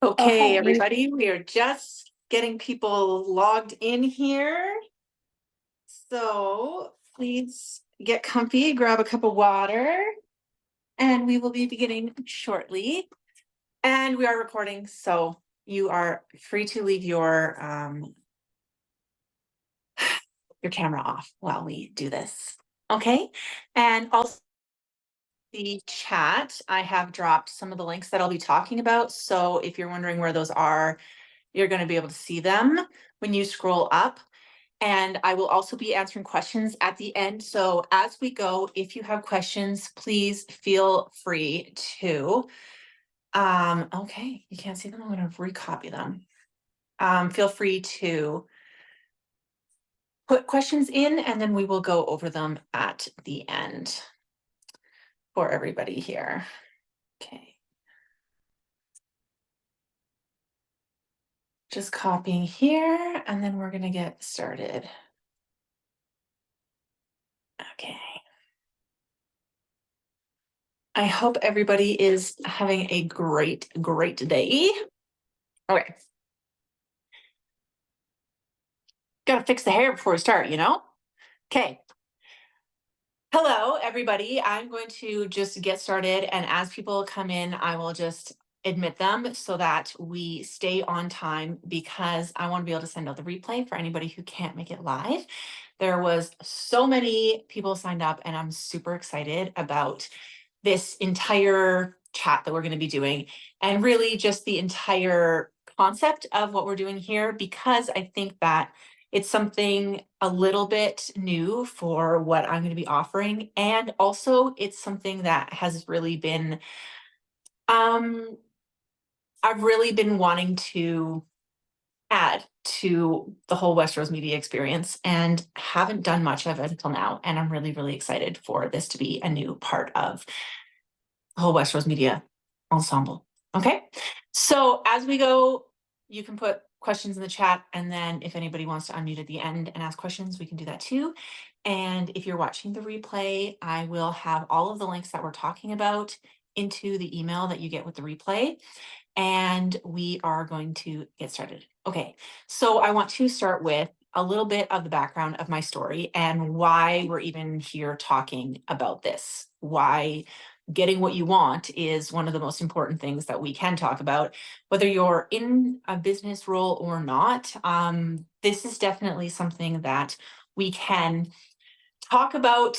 Okay, Hi. everybody, we are just getting people logged in here. So please get comfy, grab a cup of water, and we will be beginning shortly. And we are recording, so you are free to leave your camera off while we do this. Okay, and also the chat, I have dropped some of the links that I'll be talking about. So if you're wondering where those are, you're going to be able to see them when you scroll up. And I will also be answering questions at the end. So as we go, if you have questions, please feel free to. Okay, you can't see them. I'm going to recopy them. Feel free to put questions in, and then we will go over them at the end for everybody here. Okay. Just copying here, and then we're going to get started. Okay. I hope everybody is having a great day. Okay. Gotta fix the hair before we start, Okay. Hello, everybody. I'm going to just get started, and as people come in, I will just admit them so that we stay on time, because I want to be able to send out the replay for anybody who can't make it live. There was so many people signed up, and I'm super excited about this entire chat that we're going to be doing, and really just the entire concept of what we're doing here, because I think that it's something a little bit new for what I'm going to be offering. And also it's something that has really been, I've really been wanting to add to the whole Westeros media experience and haven't done much of it until now. And I'm really excited for this to be a new part of the whole Westeros media ensemble. Okay. So as we go, you can put questions in the chat, and then if anybody wants to unmute at the end and ask questions, we can do that too. And if you're watching the replay, I will have all of the links that we're talking about into the email that you get with the replay. And we are going to get started. Okay, so I want to start with a little bit of the background of my story and why we're even here talking about this. Why getting what you want is one of the most important things that we can talk about, whether you're in a business role or not. This is definitely something that we can talk about,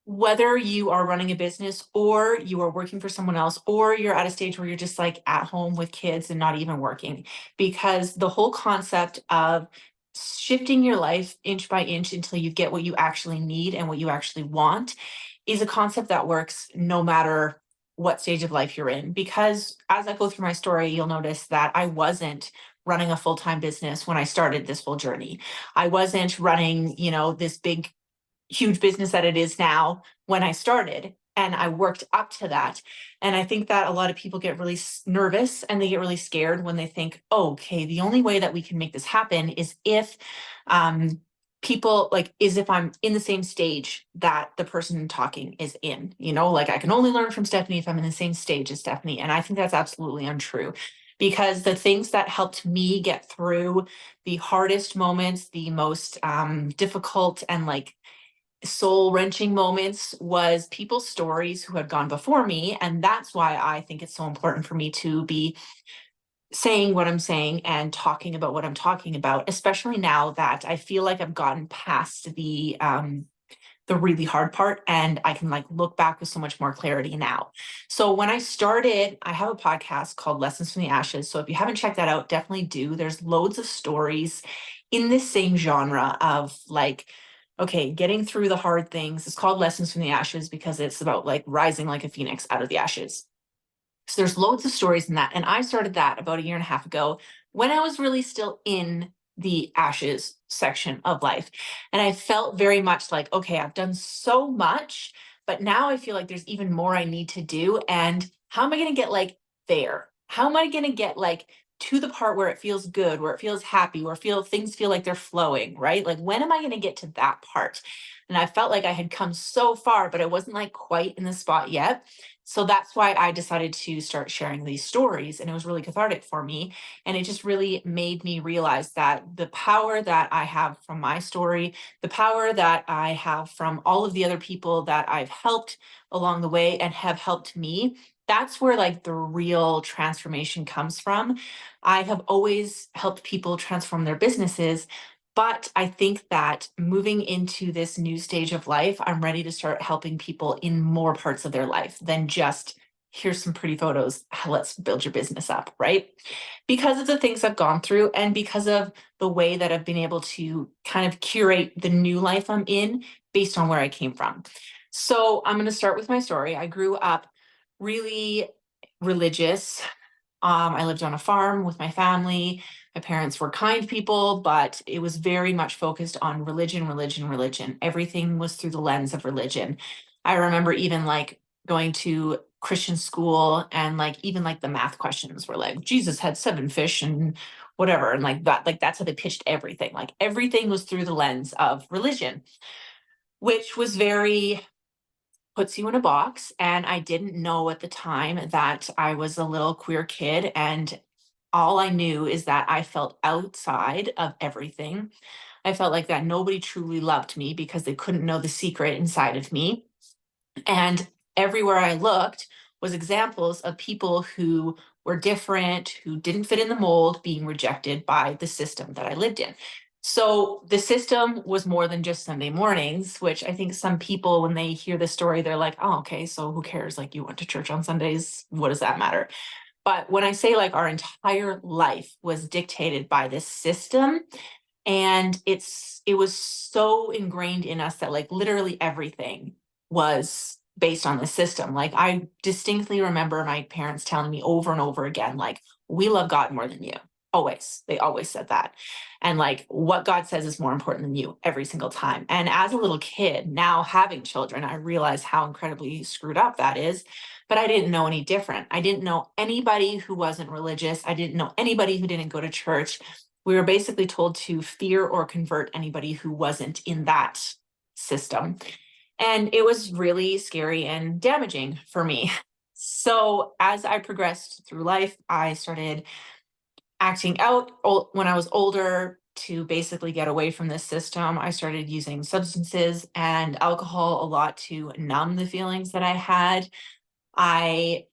whether you are running a business or you are working for someone else, or you're at a stage where you're just like at home with kids and not even working, because the whole concept of shifting your life inch by inch until you get what you actually need and what you actually want is a concept that works no matter what stage of life you're in. Because as I go through my story, you'll notice that I wasn't running a full-time business when I started this whole journey. I wasn't running, this big huge business that it is now when I started, and I worked up to that. And I think that a lot of people get really nervous and they get really scared when they think, oh, okay, the only way that we can make this happen is if if I'm in the same stage that the person talking is in, like I can only learn from Stephanie if I'm in the same stage as Stephanie. And I think that's absolutely untrue, because the things that helped me get through the hardest moments, the most difficult and soul-wrenching moments, was people's stories who had gone before me. And that's why I think it's so important for me to be saying what I'm saying and talking about what I'm talking about, especially now that I feel like I've gotten past the really hard part, and I can look back with so much more clarity now. So when I started, I have a podcast called Lessons from the Ashes. So if you haven't checked that out, definitely do. There's loads of stories in this same genre of okay, getting through the hard things. It's called Lessons from the Ashes because it's about rising like a phoenix out of the ashes. So there's loads of stories in that. And I started that about a year and a half ago when I was really still in the ashes section of life. And I felt very much like, okay, I've done so much, but now I feel like there's even more I need to do. And how am I going to get there? How am I going to get to the part where it feels good, where it feels happy, where things feel like they're flowing, right? Like, when am I going to get to that part? And I felt like I had come so far, but I wasn't like quite in the spot yet. So that's why I decided to start sharing these stories. And it was really cathartic for me. And it just really made me realize that the power that I have from my story, the power that I have from all of the other people that I've helped along the way and have helped me, that's where like the real transformation comes from. I have always helped people transform their businesses, but I think that moving into this new stage of life, I'm ready to start helping people in more parts of their life than just here's some pretty photos. Let's build your business up, right? Because of the things I've gone through and because of the way that I've been able to kind of curate the new life I'm in based on where I came from. So I'm going to start with my story. I grew up really religious. I lived on a farm with my family. My parents were kind people, but it was very much focused on religion, religion, religion. Everything was through the lens of religion. I remember even like going to Christian school and like even like the math questions were like Jesus had 7 fish and whatever. And like that's how they pitched everything. Like everything was through the lens of religion, which was very puts you in a box. And I didn't know at the time that I was a little queer kid. And all I knew is that I felt outside of everything. I felt like that nobody truly loved me because they couldn't know the secret inside of me. And everywhere I looked was examples of people who were different, who didn't fit in the mold, being rejected by the system that I lived in. So the system was more than just Sunday mornings, which I think some people, when they hear the story, they're like, oh, okay, so who cares? Like, you went to church on Sundays. What does that matter? But when I say like our entire life was dictated by this system, and it was so ingrained in us that like literally everything was based on the system. Like I distinctly remember my parents telling me over and over again, like, we love God more than you. Always. They always said that. And like what God says is more important than you every single time. And as a little kid, now having children, I realize how incredibly screwed up that is. But I didn't know any different. I didn't know anybody who wasn't religious. I didn't know anybody who didn't go to church. We were basically told to fear or convert anybody who wasn't in that system. And it was really scary and damaging for me. So as I progressed through life, I started acting out when I was older to basically get away from this system. I started using substances and alcohol a lot to numb the feelings that I had. I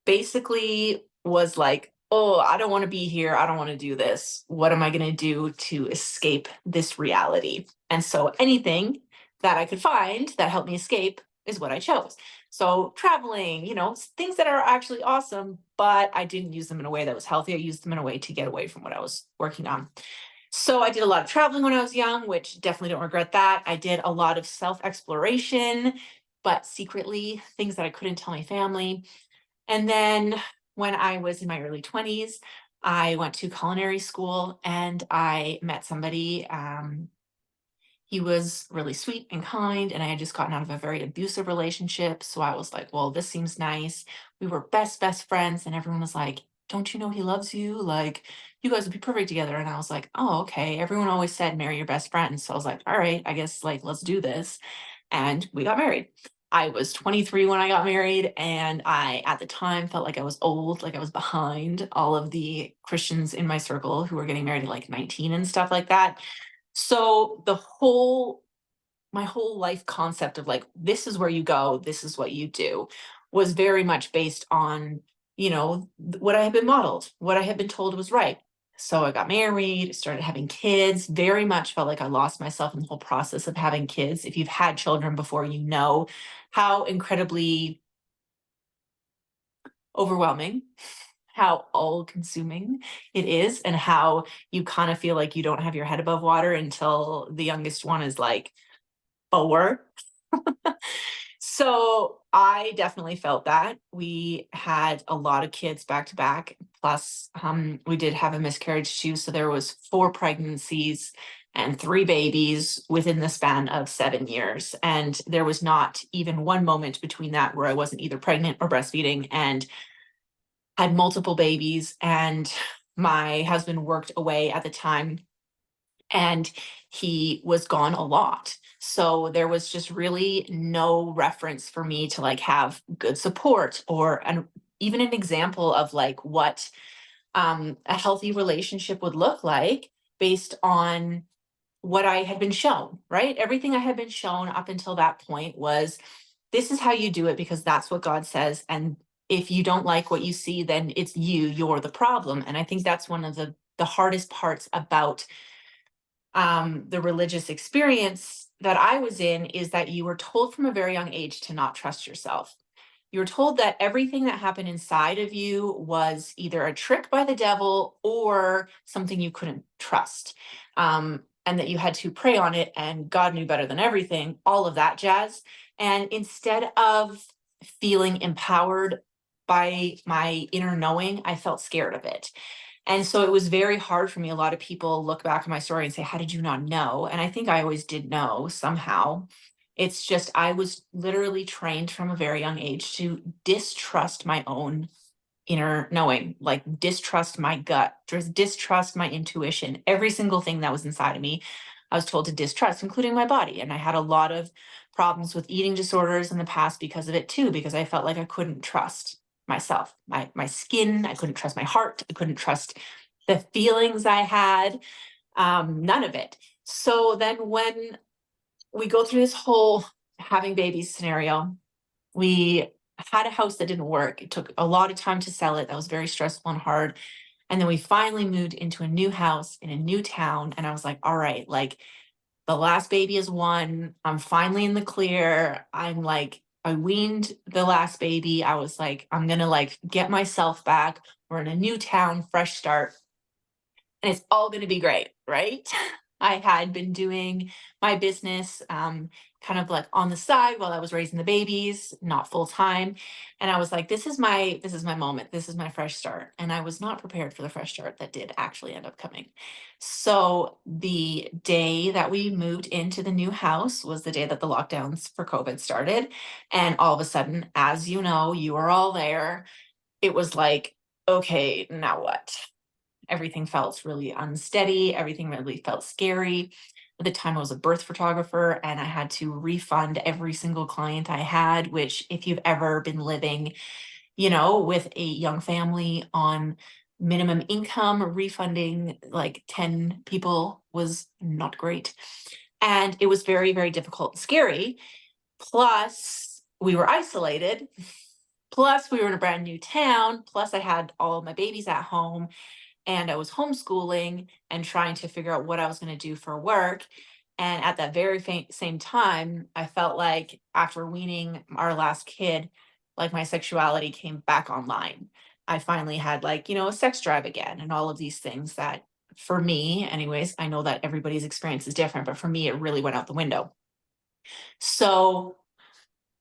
basically was like, oh, I don't want to be here. I don't want to do this. What am I going to do to escape this reality? And so anything that I could find that helped me escape is what I chose. So traveling, things that are actually awesome, but I didn't use them in a way that was healthy. I used them in a way to get away from what I was working on. So I did a lot of traveling when I was young, which definitely don't regret that. I did a lot of self-exploration, but secretly things that I couldn't tell my family. And then when I was in my early 20s, I went to culinary school and I met somebody. He was really sweet and kind, and I had just gotten out of a very abusive relationship. So I was like, well, this seems nice. We were best friends, and everyone was like, don't you know he loves you? Like, you guys would be perfect together. And I was like, oh, okay. Everyone always said marry your best friend. So I was like, all right, I guess like let's do this. And we got married. I was 23 when I got married, and I, at the time, felt like I was old, like I was behind all of the Christians in my circle who were getting married at like 19 and stuff like that. So my whole life concept of like, this is where you go, this is what you do, was very much based on, what I had been modeled, what I had been told was right. So I got married, started having kids, very much felt like I lost myself in the whole process of having kids. If you've had children before, you know how incredibly overwhelming, how all consuming it is, and how you kind of feel like you don't have your head above water until the youngest one is like 4. So I definitely felt that. We had a lot of kids back to back. Plus, we did have a miscarriage too. So there was 4 pregnancies and 3 babies within the span of 7 years. And there was not even one moment between that where I wasn't either pregnant or breastfeeding, and had multiple babies. And my husband worked away at the time, and he was gone a lot. So there was just really no reference for me to like have good support or even an example of like what a healthy relationship would look like based on what I had been shown, right? Everything I had been shown up until that point was this is how you do it because that's what God says. And if you don't like what you see, then it's you're the problem. And I think that's one of the hardest parts about the religious experience that I was in is that you were told from a very young age to not trust yourself. You were told that everything that happened inside of you was either a trick by the devil or something you couldn't trust. And that you had to pray on it and God knew better than everything, all of that jazz. And instead of feeling empowered by my inner knowing, I felt scared of it. And so it was very hard for me. A lot of people look back at my story and say, how did you not know? And I think I always did know somehow. It's just I was literally trained from a very young age to distrust my own inner knowing, like distrust my gut, just distrust my intuition. Every single thing that was inside of me, I was told to distrust, including my body. And I had a lot of problems with eating disorders in the past because of it too, because I felt like I couldn't trust myself, my skin. I couldn't trust my heart. I couldn't trust the feelings I had. None of it. So then when we go through this whole having babies scenario, we had a house that didn't work. It took a lot of time to sell it. That was very stressful and hard. And then we finally moved into a new house in a new town. And I was like, all right, like the last baby is one. I'm finally in the clear. I'm like, I weaned the last baby. I was like, I'm going to like get myself back. We're in a new town, fresh start, and it's all going to be great, right? I had been doing my business kind of like on the side while I was raising the babies, not full time. And I was like, this is my moment. This is my fresh start. And I was not prepared for the fresh start that did actually end up coming. So the day that we moved into the new house was the day that the lockdowns for COVID started. And all of a sudden, as you know, you were all there. It was like, okay, now what? Everything felt really unsteady. Everything really felt scary. At the time, I was a birth photographer and I had to refund every single client I had, which, if you've ever been living, with a young family on minimum income, refunding like 10 people was not great. And it was very, very difficult and scary. Plus, we were isolated. Plus, we were in a brand new town. Plus, I had all of my babies at home and I was homeschooling and trying to figure out what I was going to do for work. And at that very same time, I felt like after weaning our last kid, like my sexuality came back online. I finally had like, a sex drive again and all of these things that for me, anyways, I know that everybody's experience is different, but for me, it really went out the window. So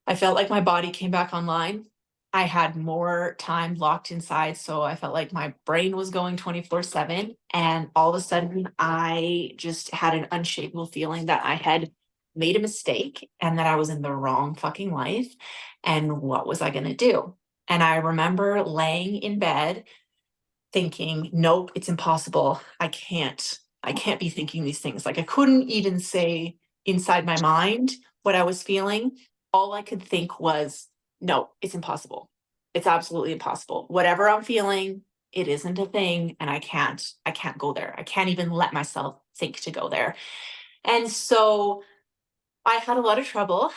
I felt like my body came back online. I had more time locked inside. So I felt like my brain was going 24/7. And all of a sudden, I just had an unshakable feeling that I had made a mistake and that I was in the wrong fucking life. And what was I going to do? And I remember laying in bed thinking, nope, it's impossible. I can't be thinking these things. Like I couldn't even say inside my mind what I was feeling. All I could think was, no, it's impossible. It's absolutely impossible. Whatever I'm feeling, it isn't a thing. And I can't go there. I can't even let myself think to go there. And so I had a lot of trouble.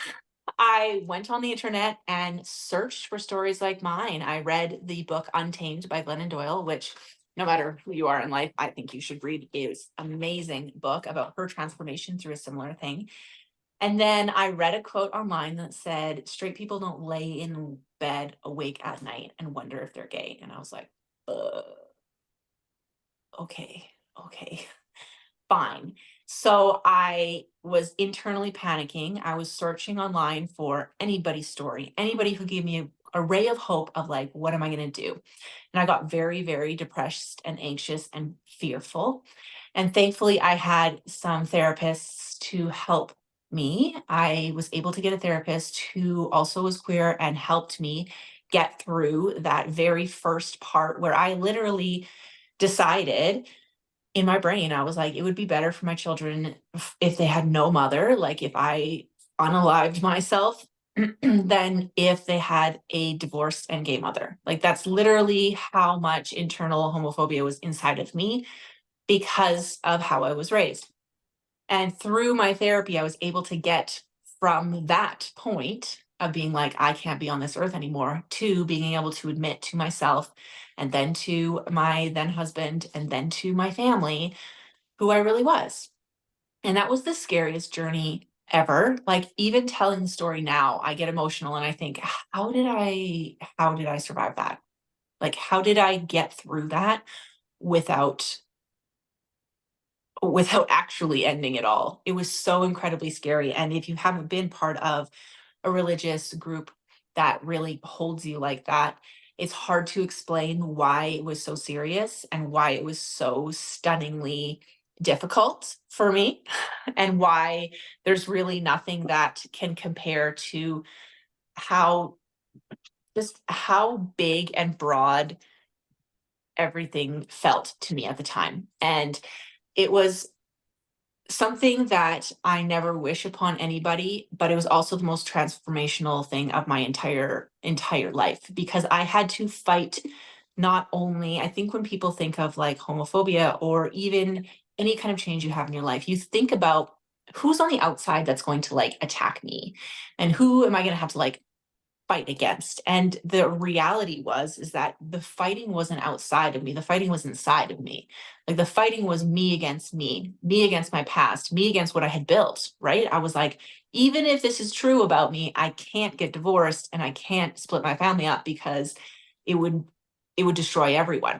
I went on the internet and searched for stories like mine. I read the book Untamed by Glennon Doyle, which no matter who you are in life, I think you should read. It was an amazing book about her transformation through a similar thing. And then I read a quote online that said, straight people don't lay in bed awake at night and wonder if they're gay. And I was like, okay, okay. Fine. So I was internally panicking. I was searching online for anybody's story, anybody who gave me a ray of hope of like, what am I going to do? And I got very, very depressed and anxious and fearful. And thankfully, I had some therapists to help me. I was able to get a therapist who also was queer and helped me get through that very first part where I literally decided in my brain, I was like, it would be better for my children if they had no mother, like if I unalived myself, than if they had a divorced and gay mother. Like that's literally how much internal homophobia was inside of me because of how I was raised. And through my therapy, I was able to get from that point of being like, I can't be on this earth anymore, to being able to admit to myself and then to my then husband and then to my family who I really was. And that was the scariest journey ever. Like even telling the story now, I get emotional and I think, how did I survive that? Like how did I get through that without actually ending it all? It was so incredibly scary. And if you haven't been part of a religious group that really holds you like that, it's hard to explain why it was so serious and why it was so stunningly difficult for me, and why there's really nothing that can compare to how how big and broad everything felt to me at the time. And it was something that I never wish upon anybody, but it was also the most transformational thing of my entire life, because I had to fight. Not only, I think when people think of like homophobia or even any kind of change you have in your life, you think about who's on the outside that's going to like attack me, and who am I going to have to like fight against. And the reality was is that the fighting wasn't outside of me, the fighting was inside of me. Like the fighting was me against my past, me against what I had built, right? I was like, even if this is true about me, I can't get divorced and I can't split my family up because it would destroy everyone.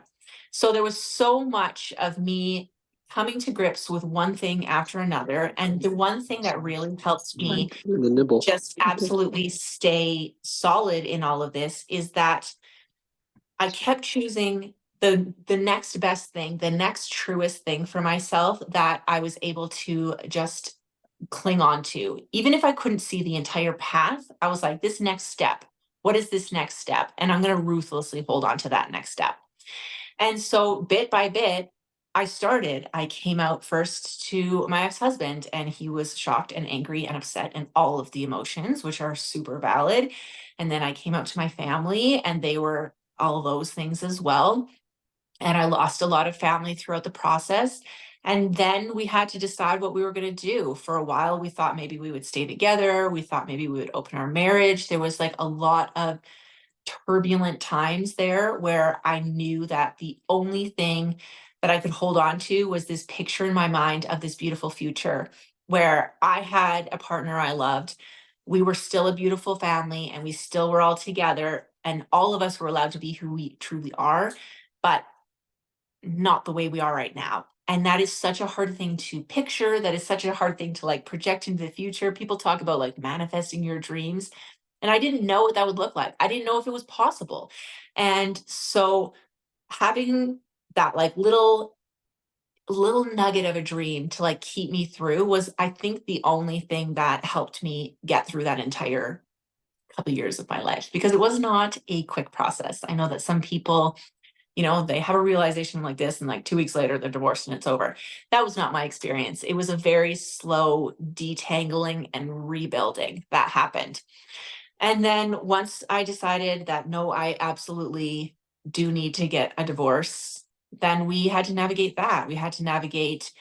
So there was so much of me coming to grips with one thing after another. And the one thing that really helped me The nibble. just absolutely stay solid in all of this is that I kept choosing the next best thing, the next truest thing for myself that I was able to just cling on to. Even if I couldn't see the entire path, I was like, this next step, what is this next step? And I'm going to ruthlessly hold on to that next step. And so bit by bit, I came out first to my ex-husband, and he was shocked and angry and upset and all of the emotions, which are super valid. And then I came out to my family, and they were all those things as well. And I lost a lot of family throughout the process. And then we had to decide what we were going to do. For a while, we thought maybe we would stay together. We thought maybe we would open our marriage. There was like a lot of turbulent times there where I knew that the only thing that I could hold on to was this picture in my mind of this beautiful future where I had a partner I loved. We were still a beautiful family and we still were all together, and all of us were allowed to be who we truly are, but not the way we are right now. And that is such a hard thing to picture. That is such a hard thing to like project into the future. People talk about like manifesting your dreams. And I didn't know what that would look like. I didn't know if it was possible. And so having that like little nugget of a dream to like keep me through was, I think, the only thing that helped me get through that entire couple years of my life, because it was not a quick process. I know that some people, they have a realization like this and like 2 weeks later they're divorced and it's over. That was not my experience. It was a very slow detangling and rebuilding that happened. And then once I decided that no, I absolutely do need to get a divorce, then we had to navigate that. I had to navigate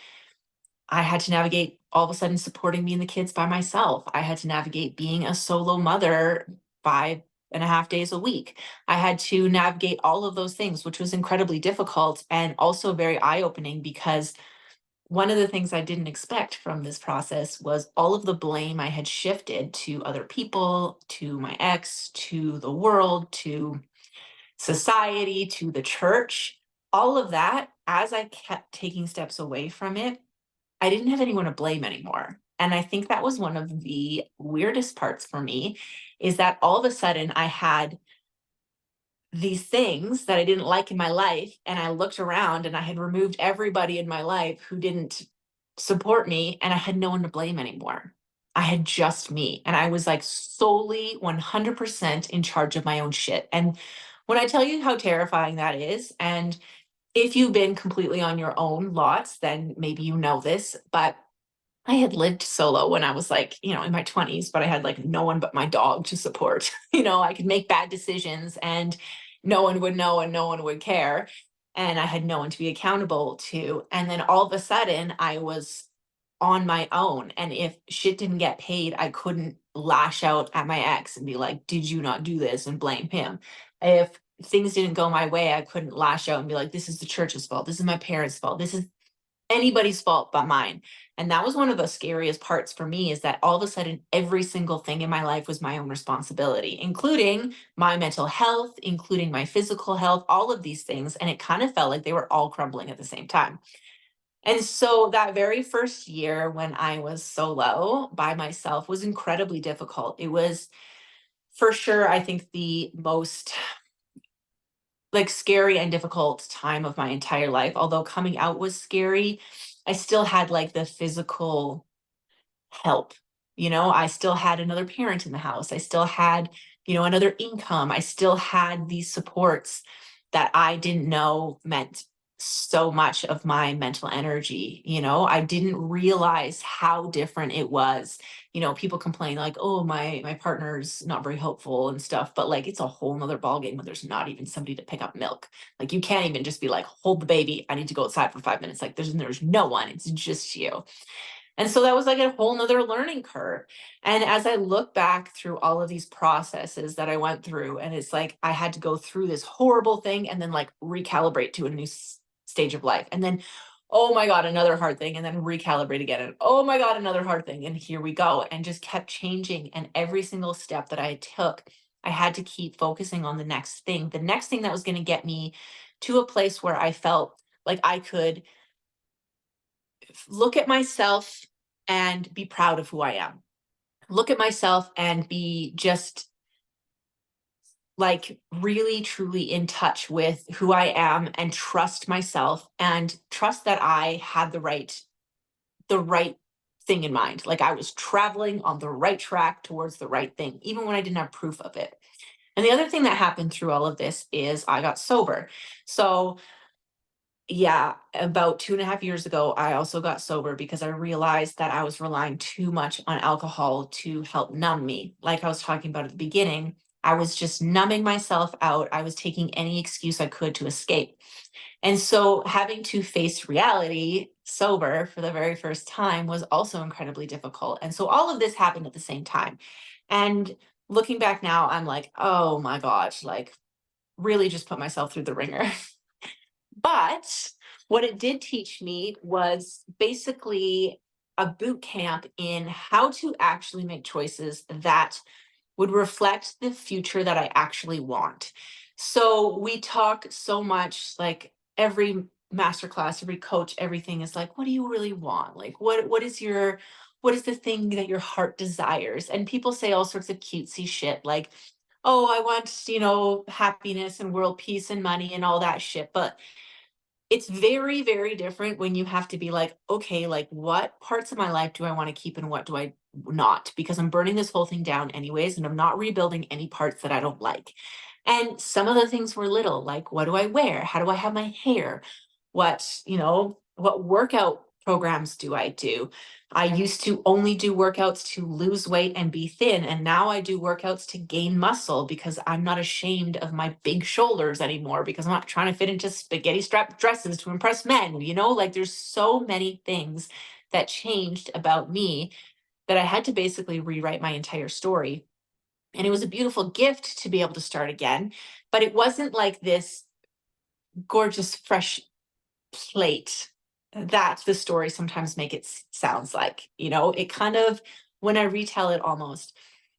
all of a sudden supporting me and the kids by myself. I had to navigate being a solo mother 5.5 days a week. I had to navigate all of those things, which was incredibly difficult and also very eye-opening, because one of the things I didn't expect from this process was all of the blame I had shifted to other people, to my ex, to the world, to society, to the church. All of that, as I kept taking steps away from it, I didn't have anyone to blame anymore. And I think that was one of the weirdest parts for me, is that all of a sudden I had these things that I didn't like in my life. And I looked around and I had removed everybody in my life who didn't support me, and I had no one to blame anymore. I had just me. And I was like solely 100% in charge of my own shit. And when I tell you how terrifying that is, and if you've been completely on your own lots, then maybe you know this, but I had lived solo when I was like, in my 20s, but I had like no one but my dog to support. I could make bad decisions and no one would know and no one would care. And I had no one to be accountable to. And then all of a sudden, I was on my own. And if shit didn't get paid, I couldn't lash out at my ex and be like, did you not do this, and blame him. If things didn't go my way, I couldn't lash out and be like, this is the church's fault. This is my parents' fault. This is anybody's fault but mine. And that was one of the scariest parts for me, is that all of a sudden every single thing in my life was my own responsibility, including my mental health, including my physical health, all of these things. And it kind of felt like they were all crumbling at the same time. And so that very first year when I was solo by myself was incredibly difficult. It was for sure, I think, the most like scary and difficult time of my entire life. Although coming out was scary, I still had like the physical help. I still had another parent in the house. I still had, another income. I still had these supports that I didn't know meant so much of my mental energy. I didn't realize how different it was. People complain like, oh, my partner's not very helpful and stuff, but like it's a whole nother ballgame when there's not even somebody to pick up milk. Like you can't even just be like, hold the baby, I need to go outside for 5 minutes. Like there's no one, it's just you. And so that was like a whole nother learning curve. And as I look back through all of these processes that I went through, and it's like I had to go through this horrible thing and then like recalibrate to a new stage of life. And then, oh my God, another hard thing. And then recalibrate again. And oh my God, another hard thing. And here we go. And just kept changing. And every single step that I took, I had to keep focusing on the next thing that was going to get me to a place where I felt like I could look at myself and be proud of who I am. Look at myself and be just like really truly in touch with who I am, and trust myself and trust that I had the right thing in mind. Like I was traveling on the right track towards the right thing, even when I didn't have proof of it. And the other thing that happened through all of this is I got sober. So yeah, about 2.5 years ago, I also got sober because I realized that I was relying too much on alcohol to help numb me. Like I was talking about at the beginning, I was just numbing myself out. I was taking any excuse I could to escape. And so having to face reality sober for the very first time was also incredibly difficult. And so all of this happened at the same time. And looking back now, I'm like, oh my gosh, like really just put myself through the ringer. But what it did teach me was basically a boot camp in how to actually make choices that would reflect the future that I actually want. So we talk so much, like every masterclass, every coach, everything is like, what do you really want? Like what is the thing that your heart desires? And people say all sorts of cutesy shit like, oh, I want, happiness and world peace and money and all that shit. But it's very, very different when you have to be like, okay, like what parts of my life do I want to keep and what do I not? Because I'm burning this whole thing down anyways, and I'm not rebuilding any parts that I don't like. And some of the things were little, like what do I wear? How do I have my hair? What workout programs do I do? I used to only do workouts to lose weight and be thin. And now I do workouts to gain muscle because I'm not ashamed of my big shoulders anymore, because I'm not trying to fit into spaghetti strap dresses to impress men. Like there's so many things that changed about me that I had to basically rewrite my entire story. And it was a beautiful gift to be able to start again. But it wasn't like this gorgeous, fresh plate that the story sometimes make it sounds like. It kind of, when I retell it, almost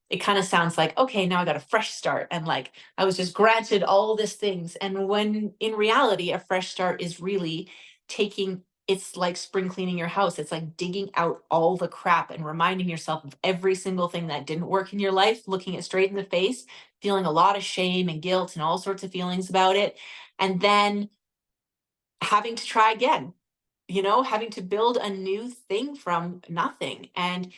it kind of sounds like, okay, now I got a fresh start, and like I was just granted all these things. And when in reality a fresh start is really taking, it's like spring cleaning your house. It's like digging out all the crap and reminding yourself of every single thing that didn't work in your life, looking it straight in the face, feeling a lot of shame and guilt and all sorts of feelings about it, and then having to try again, having to build a new thing from nothing. And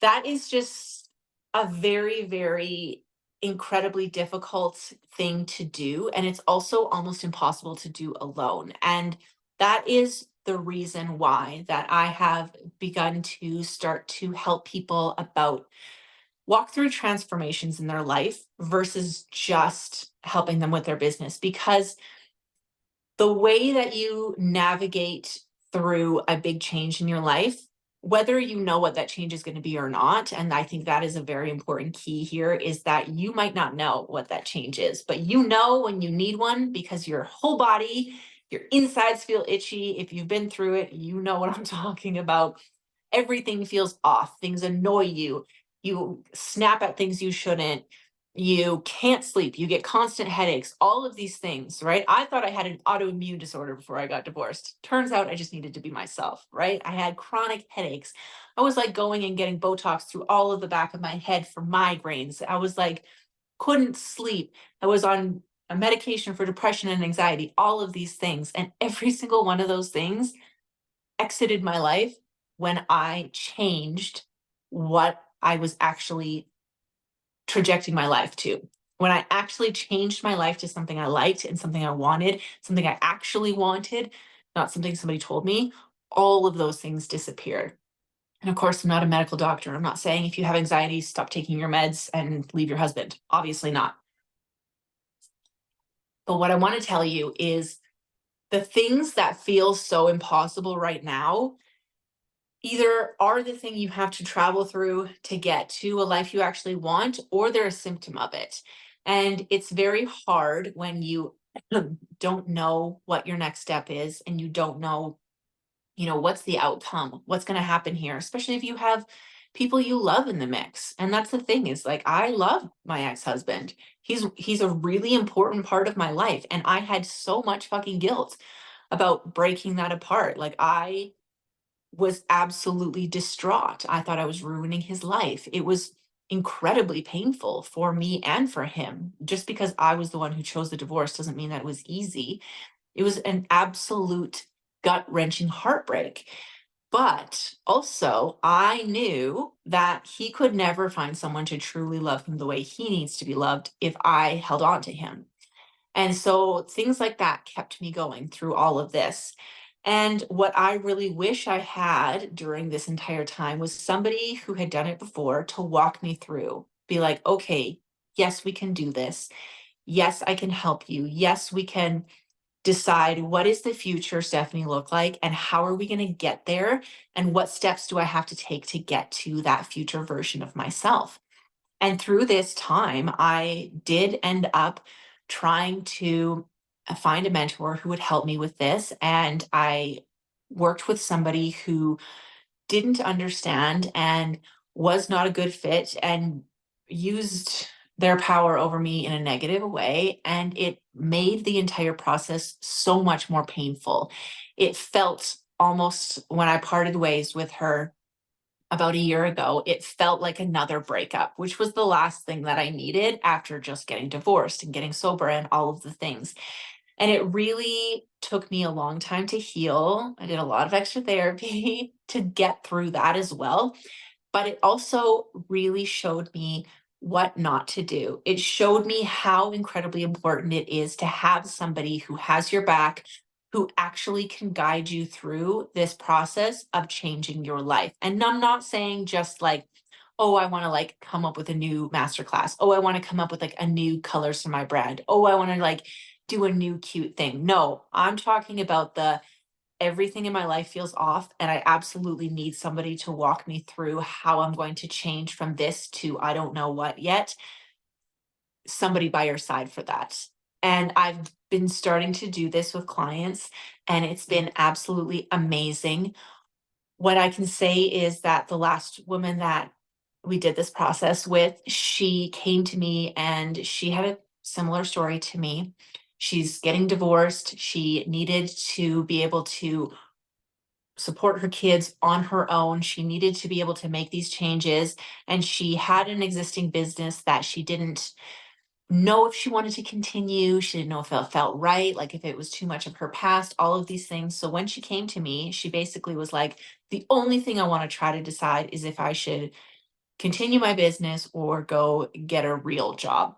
that is just a very, very incredibly difficult thing to do. And it's also almost impossible to do alone. And that is the reason why that I have begun to start to help people about walk through transformations in their life versus just helping them with their business. Because the way that you navigate through a big change in your life, whether you know what that change is going to be or not, and I think that is a very important key here, is that you might not know what that change is, but you know when you need one because your whole body, your insides feel itchy. If you've been through it, you know what I'm talking about. Everything feels off. Things annoy you. You snap at things you shouldn't. You can't sleep. You get constant headaches, all of these things, right? I thought I had an autoimmune disorder before I got divorced. Turns out I just needed to be myself, right? I had chronic headaches. I was like going and getting Botox through all of the back of my head for migraines. I was like, couldn't sleep. I was on a medication for depression and anxiety, all of these things. And every single one of those things exited my life when I changed what I was actually trajecting my life to. When I actually changed my life to something I liked and something I wanted, something I actually wanted, not something somebody told me, all of those things disappeared. And of course, I'm not a medical doctor. I'm not saying if you have anxiety, stop taking your meds and leave your husband. Obviously not. But what I want to tell you is the things that feel so impossible right now either are the thing you have to travel through to get to a life you actually want, or they're a symptom of it. And it's very hard when you don't know what your next step is and you don't know, what's the outcome, what's going to happen here, especially if you have people you love in the mix. And that's the thing is like, I love my ex-husband. He's a really important part of my life. And I had so much fucking guilt about breaking that apart. Like I was absolutely distraught. I thought I was ruining his life. It was incredibly painful for me and for him. Just because I was the one who chose the divorce doesn't mean that it was easy. It was an absolute gut wrenching heartbreak. But also, I knew that he could never find someone to truly love him the way he needs to be loved if I held on to him. And so things like that kept me going through all of this. And what I really wish I had during this entire time was somebody who had done it before to walk me through, be like, okay, yes, we can do this. Yes, I can help you. Yes, we can decide what is the future Stephanie look like and how are we going to get there and what steps do I have to take to get to that future version of myself. And through this time, I did end up trying to find a mentor who would help me with this. And I worked with somebody who didn't understand and was not a good fit and used their power over me in a negative way. And it made the entire process so much more painful. It felt almost when I parted ways with her about a year ago, it felt like another breakup, which was the last thing that I needed after just getting divorced and getting sober and all of the things. And it really took me a long time to heal. I did a lot of extra therapy to get through that as well. But it also really showed me what not to do. It showed me how incredibly important it is to have somebody who has your back, who actually can guide you through this process of changing your life. And I'm not saying just like, oh, I want to like come up with a new masterclass. Oh, I want to come up with like a new colors for my brand. Oh, I want to like do a new cute thing. No, I'm talking about the everything in my life feels off and I absolutely need somebody to walk me through how I'm going to change from this to I don't know what yet. Somebody by your side for that. And I've been starting to do this with clients and it's been absolutely amazing. What I can say is that the last woman that we did this process with, she came to me and she had a similar story to me. She's getting divorced. She needed to be able to support her kids on her own. She needed to be able to make these changes. And she had an existing business that she didn't know if she wanted to continue. She didn't know if it felt right, like if it was too much of her past, all of these things. So when she came to me, she basically was like, the only thing I want to try to decide is if I should continue my business or go get a real job.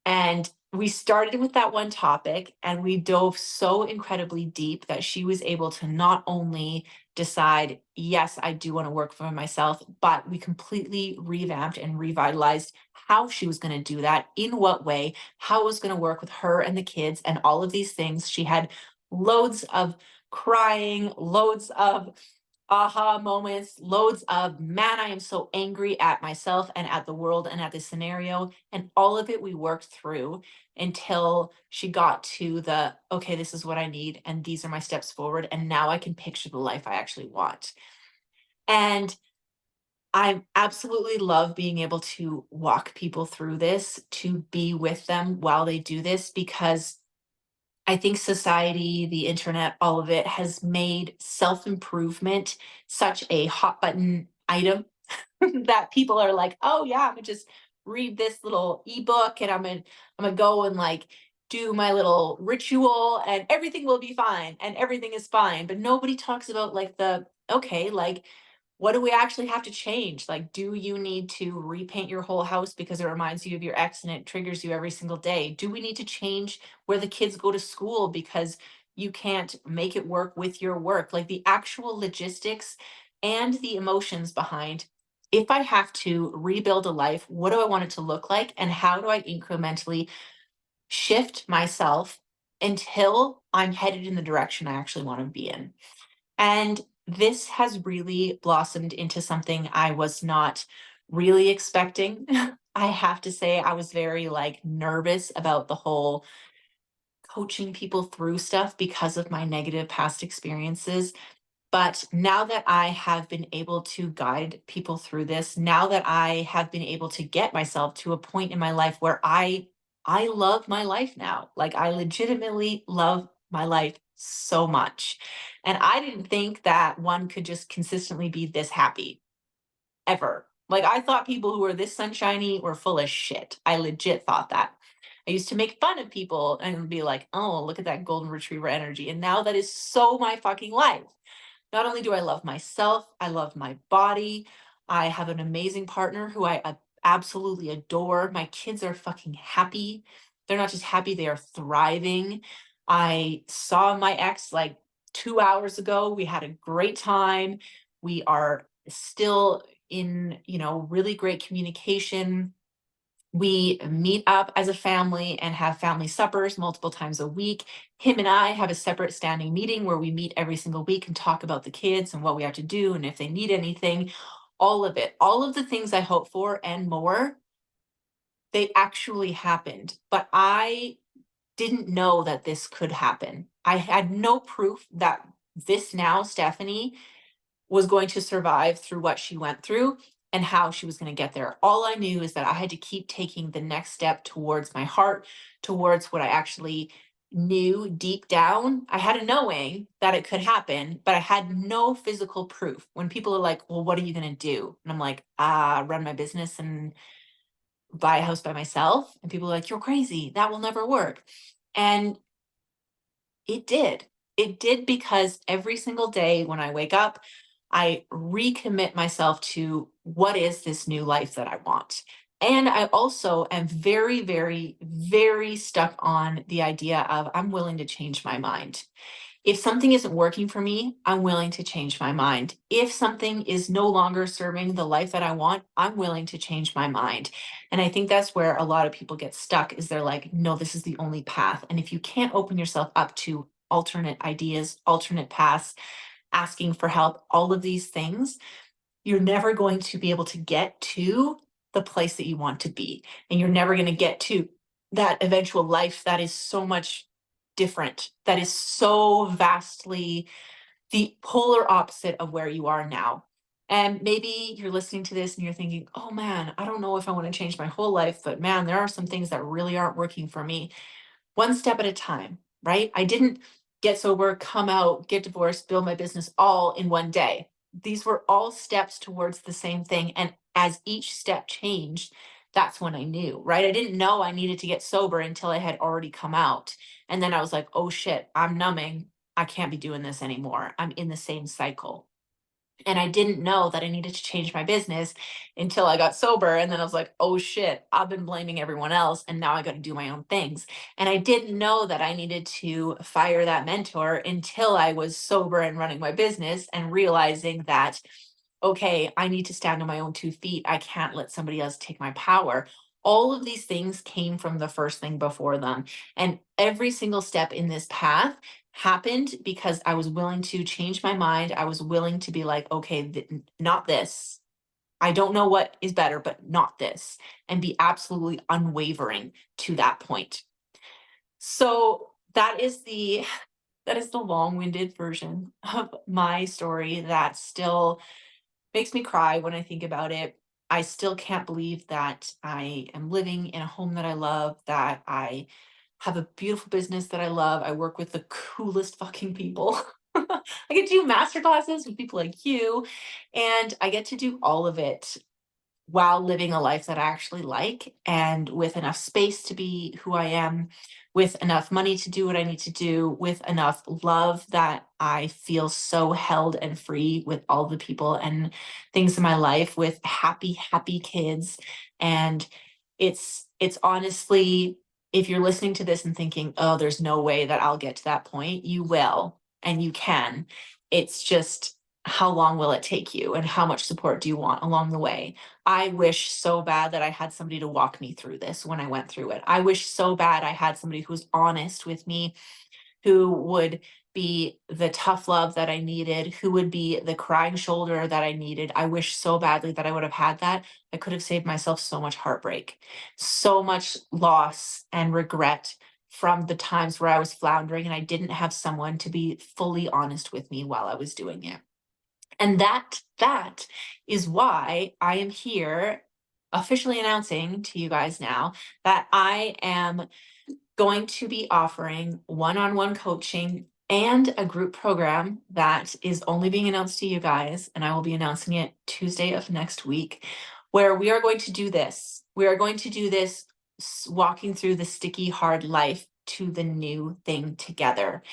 And we started with that one topic and we dove so incredibly deep that she was able to not only decide, yes, I do want to work for myself, but we completely revamped and revitalized how she was going to do that, in what way, how it was going to work with her and the kids, and all of these things. She had loads of crying, loads of aha moments, loads of, man, I am so angry at myself and at the world and at this scenario. And all of it we worked through until she got to the, okay, this is what I need. And these are my steps forward. And now I can picture the life I actually want. And I absolutely love being able to walk people through this, to be with them while they do this, because I think society, the internet, all of it has made self improvement such a hot button item that people are like, oh yeah, I'm gonna just read this little ebook and I'm gonna go and like do my little ritual and everything will be fine and everything is fine. But nobody talks about like the, okay, like what do we actually have to change? Like, do you need to repaint your whole house because it reminds you of your ex and it triggers you every single day? Do we need to change where the kids go to school because you can't make it work with your work? Like the actual logistics and the emotions behind, if I have to rebuild a life, what do I want it to look like? And how do I incrementally shift myself until I'm headed in the direction I actually want to be in? And this has really blossomed into something I was not really expecting. I have to say, I was very like nervous about the whole coaching people through stuff because of my negative past experiences. But now that I have been able to guide people through this, now that I have been able to get myself to a point in my life where I love my life now. Like I legitimately love my life so much. And I didn't think that one could just consistently be this happy ever. Like I thought people who were this sunshiny were full of shit. I legit thought that. I used to make fun of people and be like, "Oh, look at that golden retriever energy." And now that is so my fucking life. Not only do I love myself, I love my body. I have an amazing partner who I absolutely adore. My kids are fucking happy. They're not just happy, they are thriving. I saw my ex like 2 hours ago. We had a great time. We are still in, really great communication. We meet up as a family and have family suppers multiple times a week. Him and I have a separate standing meeting where we meet every single week and talk about the kids and what we have to do and if they need anything. All of it, all of the things I hope for and more, they actually happened. But I didn't know that this could happen. I had no proof that this now, Stephanie, was going to survive through what she went through and how she was going to get there. All I knew is that I had to keep taking the next step towards my heart, towards what I actually knew deep down. I had a knowing that it could happen, but I had no physical proof. When people are like, well, what are you going to do? And I'm like, run my business and buy a house by myself. And people are like, you're crazy. That will never work. And it did. It did because every single day when I wake up, I recommit myself to what is this new life that I want. And I also am very, very, very stuck on the idea of I'm willing to change my mind. If something isn't working for me, I'm willing to change my mind. If something is no longer serving the life that I want, I'm willing to change my mind. And I think that's where a lot of people get stuck is they're like, no, this is the only path. And if you can't open yourself up to alternate ideas, alternate paths, asking for help, all of these things, you're never going to be able to get to the place that you want to be. And you're never going to get to that eventual life that is so much different, that is so vastly the polar opposite of where you are now. And maybe you're listening to this and you're thinking, oh man, I don't know if I want to change my whole life, but man, there are some things that really aren't working for me. One step at a time, right? I didn't get sober, come out, get divorced, build my business all in one day. These were all steps towards the same thing. And as each step changed, that's when I knew, right? I didn't know I needed to get sober until I had already come out. And then I was like, oh shit, I'm numbing. I can't be doing this anymore. I'm in the same cycle. And I didn't know that I needed to change my business until I got sober. And then I was like, oh shit, I've been blaming everyone else. And now I got to do my own things. And I didn't know that I needed to fire that mentor until I was sober and running my business and realizing that, okay, I need to stand on my own 2 feet. I can't let somebody else take my power. All of these things came from the first thing before them. And every single step in this path happened because I was willing to change my mind. I was willing to be like, okay, not this. I don't know what is better, but not this, and be absolutely unwavering to that point. So that is the long-winded version of my story that still makes me cry when I think about it. I still can't believe that I am living in a home that I love, that I have a beautiful business that I love. I work with the coolest fucking people. I get to do masterclasses with people like you, and I get to do all of it while living a life that I actually like and with enough space to be who I am, with enough money to do what I need to do, with enough love that I feel so held and free with all the people and things in my life, with happy, happy kids. And it's honestly, if you're listening to this and thinking, oh, there's no way that I'll get to that point, you will and you can. It's just, how long will it take you and how much support do you want along the way? I wish so bad that I had somebody to walk me through this when I went through it. I wish so bad I had somebody who was honest with me, who would be the tough love that I needed, who would be the crying shoulder that I needed. I wish so badly that I would have had that. I could have saved myself so much heartbreak, so much loss and regret from the times where I was floundering and I didn't have someone to be fully honest with me while I was doing it. And that is why I am here officially announcing to you guys now that I am going to be offering one-on-one coaching and a group program that is only being announced to you guys, and I will be announcing it Tuesday of next week, where we are going to do this. We are going to do this walking through the sticky, hard life to the new thing together.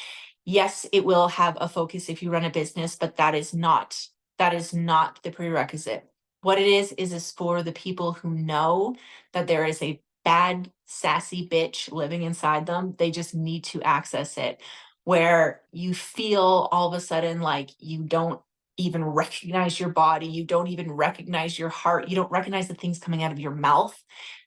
Yes, it will have a focus if you run a business, but that is not the prerequisite. What it is for the people who know that there is a bad, sassy bitch living inside them. They just need to access it, where you feel all of a sudden like you don't even recognize your body, you don't even recognize your heart, you don't recognize the things coming out of your mouth,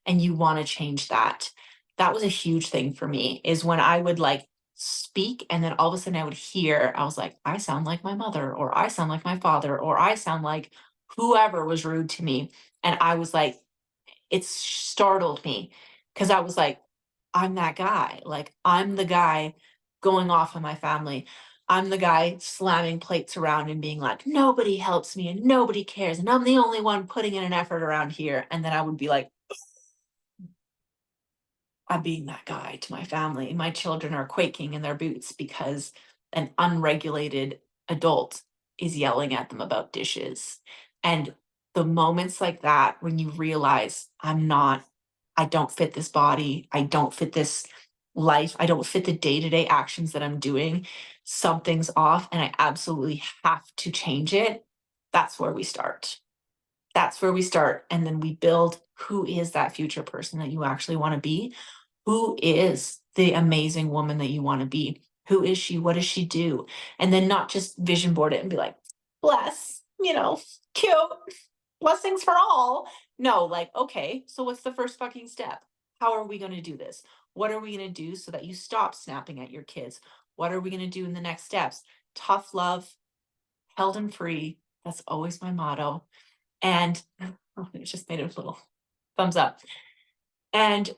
and you want to change that. That was a huge thing for me, is when I would like speak and then all of a sudden I would hear, I was like, I sound like my mother, or I sound like my father, or I sound like whoever was rude to me. And I was like, it startled me because I was like, I'm that guy. Like, I'm the guy going off on my family. I'm the guy slamming plates around and being like, nobody helps me and nobody cares. And I'm the only one putting in an effort around here. And then I would be like, I'm being that guy to my family. My children are quaking in their boots because an unregulated adult is yelling at them about dishes. And the moments like that, when you realize I don't fit this body, I don't fit this life, I don't fit the day to day actions that I'm doing, something's off, and I absolutely have to change it. That's where we start. That's where we start. And then we build, who is that future person that you actually want to be? Who is the amazing woman that you want to be? Who is she? What does she do? And then not just vision board it and be like, bless, cute, blessings for all. No, like, okay, so what's the first fucking step? How are we going to do this? What are we going to do so that you stop snapping at your kids? What are we going to do in the next steps? Tough love, held and free. That's always my motto. And it just made a little thumbs up. And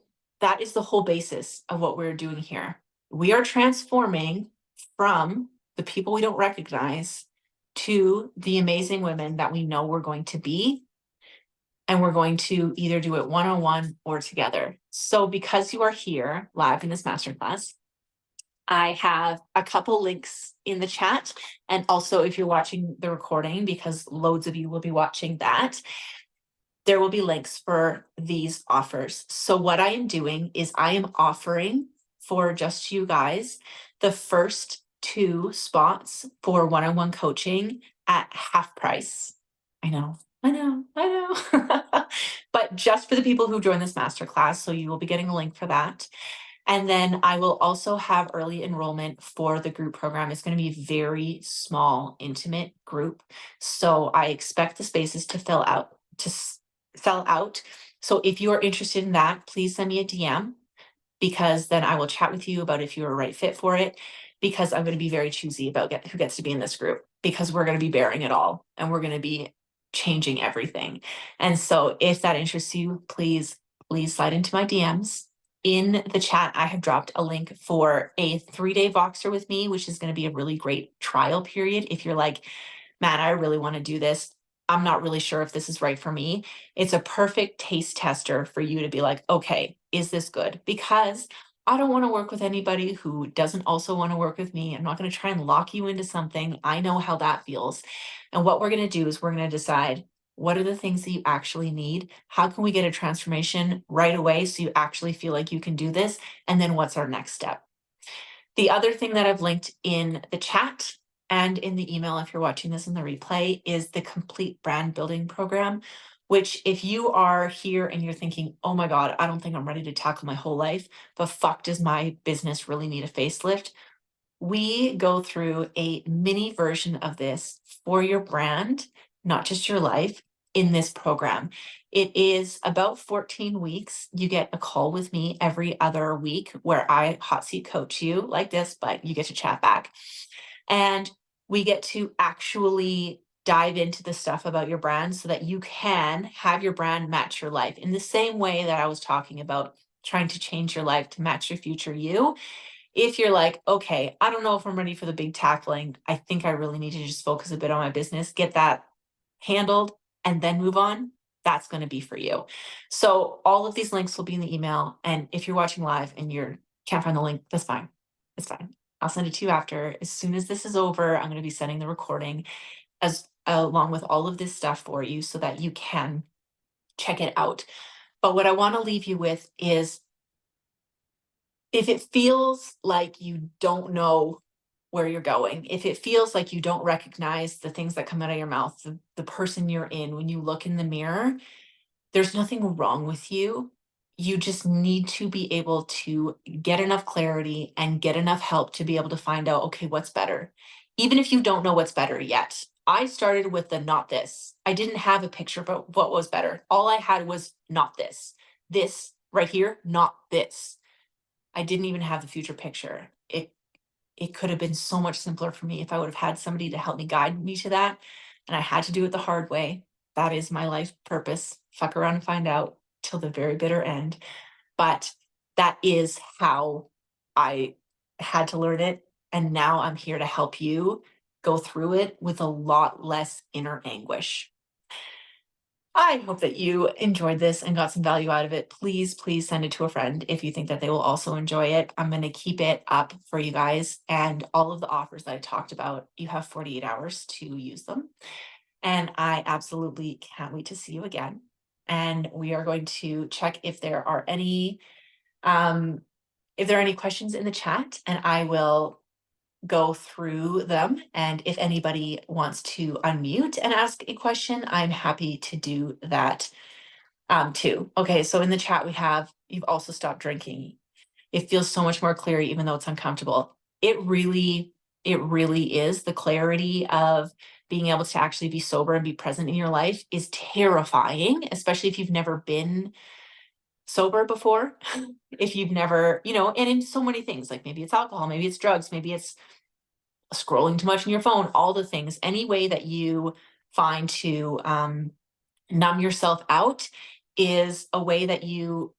that is the whole basis of what we're doing here. We are transforming from the people we don't recognize to the amazing women that we know we're going to be. And we're going to either do it one-on-one or together. So because you are here live in this masterclass, I have a couple links in the chat. And also if you're watching the recording, because loads of you will be watching that, there will be links for these offers. So what I am doing is I am offering for just you guys the first 2 spots for one-on-one coaching at half price. I know, I know, I know. But just for the people who join this masterclass, so you will be getting a link for that. And then I will also have early enrollment for the group program. It's going to be a very small, intimate group. So I expect the spaces to sell out. So if you are interested in that, please send me a DM, because then I will chat with you about if you're a right fit for it, because I'm going to be very choosy about who gets to be in this group, because we're going to be bearing it all and we're going to be changing everything. And so if that interests you, please slide into my DMs. In the chat, I have dropped a link for a 3-day Voxer with me, which is going to be a really great trial period. If you're like, man, I really want to do this, I'm not really sure if this is right for me. It's a perfect taste tester for you to be like, okay, is this good? Because I don't want to work with anybody who doesn't also want to work with me. I'm not going to try and lock you into something. I know how that feels. And what we're going to do is we're going to decide, what are the things that you actually need? How can we get a transformation right away so you actually feel like you can do this? And then what's our next step? The other thing that I've linked in the chat and in the email, if you're watching this in the replay, is the complete brand building program, which if you are here and you're thinking, oh my God, I don't think I'm ready to tackle my whole life, but fuck, does my business really need a facelift? We go through a mini version of this for your brand, not just your life, in this program. It is about 14 weeks. You get a call with me every other week where I hot seat coach you like this, but you get to chat back. And we get to actually dive into the stuff about your brand so that you can have your brand match your life in the same way that I was talking about trying to change your life to match your future you. If you're like, okay, I don't know if I'm ready for the big tackling, I think I really need to just focus a bit on my business, get that handled, and then move on, that's going to be for you. So all of these links will be in the email. And if you're watching live and you can't find the link, that's fine. It's fine. I'll send it to you after. As soon as this is over, I'm going to be sending the recording as along with all of this stuff for you so that you can check it out. But what I want to leave you with is, if it feels like you don't know where you're going, if it feels like you don't recognize the things that come out of your mouth, the person you're in, when you look in the mirror, there's nothing wrong with you. You just need to be able to get enough clarity and get enough help to be able to find out, okay, what's better? Even if you don't know what's better yet. I started with the not this. I didn't have a picture about what was better. All I had was not this. This right here, not this. I didn't even have the future picture. It could have been so much simpler for me if I would have had somebody to help me guide me to that. And I had to do it the hard way. That is my life purpose. Fuck around and find out till the very bitter end. But that is how I had to learn it. And now I'm here to help you go through it with a lot less inner anguish. I hope that you enjoyed this and got some value out of it. Please send it to a friend if you think that they will also enjoy it. I'm going to keep it up for you guys. And all of the offers that I talked about, you have 48 hours to use them. And I absolutely can't wait to see you again. And we are going to check if there are any questions in the chat, and I will go through them. And if anybody wants to unmute and ask a question, I'm happy to do that too. Okay, so in the chat we have, you've also stopped drinking. It feels so much more clear, even though it's uncomfortable. It really is. The clarity of being able to actually be sober and be present in your life is terrifying, especially if you've never been sober before. If you've never, and in so many things, like maybe it's alcohol, maybe it's drugs, maybe it's scrolling too much on your phone, all the things, any way that you find to numb yourself out is a way that you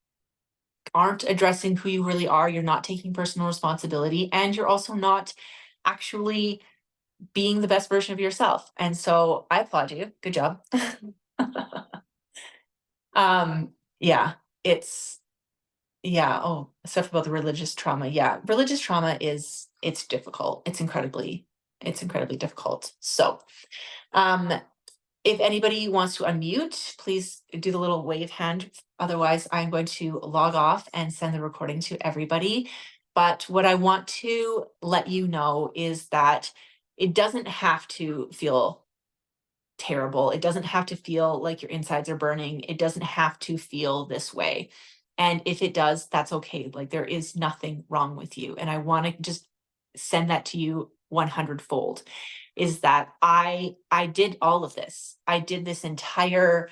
aren't addressing who you really are. You're not taking personal responsibility, and you're also not actually being the best version of yourself. And so I applaud you. Good job. Yeah, stuff about the religious trauma. Yeah, religious trauma it's difficult. It's incredibly difficult. So, if anybody wants to unmute, please do the little wave hand. Otherwise, I'm going to log off and send the recording to everybody. But what I want to let you know is that it doesn't have to feel terrible. It doesn't have to feel like your insides are burning. It doesn't have to feel this way. And if it does, that's okay. Like there is nothing wrong with you. And I want to just send that to you 100 fold is that I did all of this. I did this entire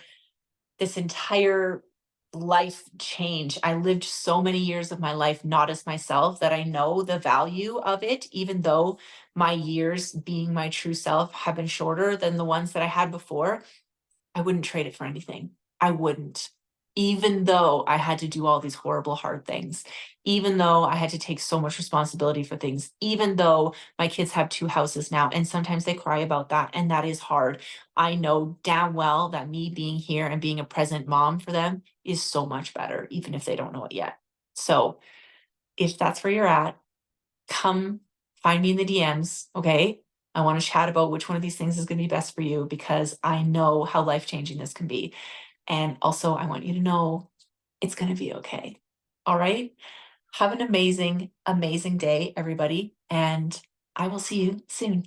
life change. I lived so many years of my life not as myself that I know the value of it, even though my years being my true self have been shorter than the ones that I had before. I wouldn't trade it for anything. I wouldn't. Even though I had to do all these horrible, hard things, even though I had to take so much responsibility for things, even though my kids have two houses now, and sometimes they cry about that, and that is hard. I know damn well that me being here and being a present mom for them is so much better, even if they don't know it yet. So if that's where you're at, come find me in the DMs, okay? I want to chat about which one of these things is going to be best for you because I know how life changing this can be. And also, I want you to know it's going to be okay. All right. Have an amazing, amazing day, everybody. And I will see you soon.